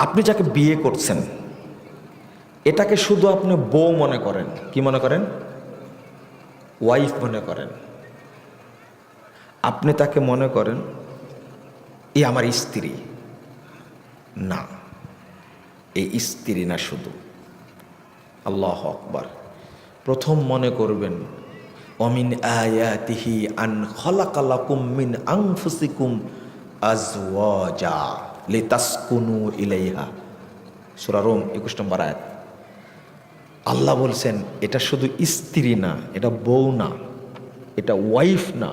আপনি যাকে বিয়ে করছেন এটাকে শুধু আপনি বউ মনে করেন, কি মনে করেন? ওয়াইফ মনে করেন। আপনি তাকে মনে করেন এ আমার স্ত্রী। না, এই স্ত্রী না শুধু। আল্লাহু আকবার। প্রথম মনে করবেন অমিন আয়াতিহি আন খালাকা লাকুম মিন আনফুসিকুম আজওয়াজা লিতাসকুনু ইলাইহা, সূরা রুম 21 নম্বর আয়াত। আল্লাহ বলছেন এটা শুধু স্ত্রী না, এটা বউ না, এটা ওয়াইফ না।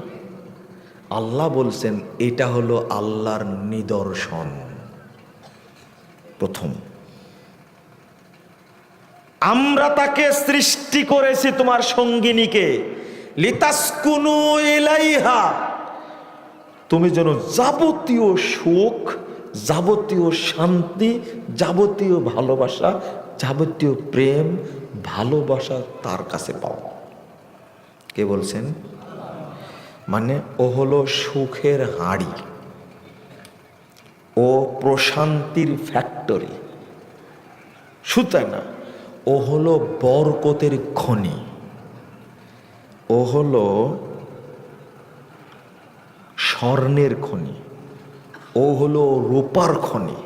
আল্লাহ বলছেন এটা হলো আল্লাহর নিদর্শন। প্রথম আমরা তাকে সৃষ্টি করেছি তোমার সঙ্গিনীকে, লিতাসকুনু ইলাইহা, তুমি যেন যাবতীয় সুখ, যাবতীয় শান্তি, যাবতীয় ভালোবাসা, যাবতীয় প্রেম ভালোবাসা তার কাছে পাও। কে বলছেন? মানে ও হলো সুখের হাঁড়ি, ও প্রশান্তির ফ্যাক্টরি। শুধু না, ও হলো বরকতের খনি, ও হলো স্বর্ণের খনি, ও হলো রূপার খনি,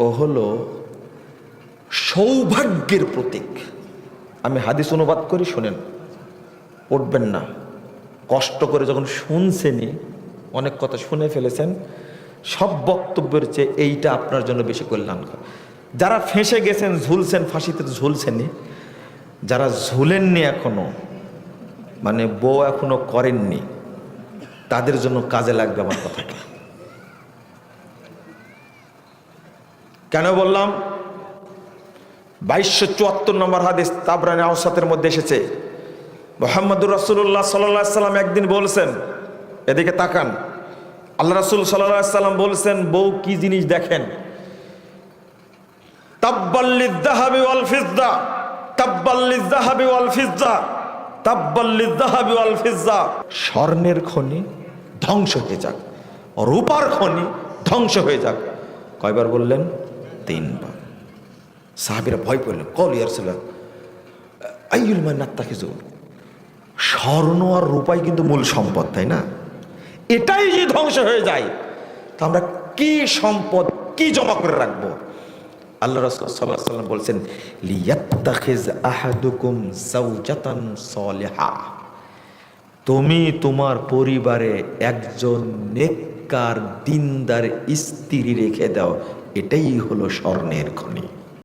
ও হলো সৌভাগ্যের প্রতীক। আমি হাদিস অনুবাদ করি, শোনেন, পড়বেন না। কষ্ট করে যখন শুনছেনই, অনেক কথা শুনে ফেলেছেন, সব বক্তব্যের চেয়ে এইটা আপনার জন্য বেশি কল্যাণকর। যারা ফেঁসে গেছেন, ঝুলছেন, ফাঁসিতে ঝুলছেনই, যারা ঝুলেননি এখনো, মানে বউ এখনো করেননি, তাদের জন্য কাজে লাগবে আমার কথাটা। কেন বললাম? 2274 নম্বর হাদিস তাবরানী আওসাতের মধ্যে এসেছে, মুহাম্মদুর রাসূলুল্লাহ সাল্লাল্লাহু আলাইহি সাল্লাম একদিন বলছেন, এদিকে তাকান, আল্লাহ রাসূল সাল্লাল্লাহু আলাইহি সাল্লাম বলছেন বউ কি জিনিস দেখেন। তাব্বাল লিয-যাহাবি ওয়াল ফিজ্জা, তাব্বাল লিয-যাহাবি ওয়াল ফিজ্জা, তাব্বাল লিয-যাহাবি ওয়াল ফিজ্জা। স্বর্ণের খনি ধ্বংস হয়ে যাক, রূপার খনি ধ্বংস হয়ে যাক। কয়বার বললেন? 3 বার। সাহাবীরা ভয় পেলেন, কল ইয়া রাসূলুল্লাহ আইয়ুল মান নাত্তাখিযু। স্বর্ণ আর রূপাই কিন্তু মূল সম্পদ, তাই না? এটাই যে ধ্বংস হয়ে যায়, তো আমরা কি সম্পদ, কি জমা করে রাখবো? আল্লাহ রাসূল সাল্লাল্লাহু আলাইহি ওয়াসাল্লাম বলছেন লিয়াত্তাখিজ আহাদুকুম যাওজাতান সালিহা, তুমি তোমার পরিবারে একজন নেককার দিনদার স্ত্রী রেখে দাও, এটাই হলো স্বর্ণের খনি।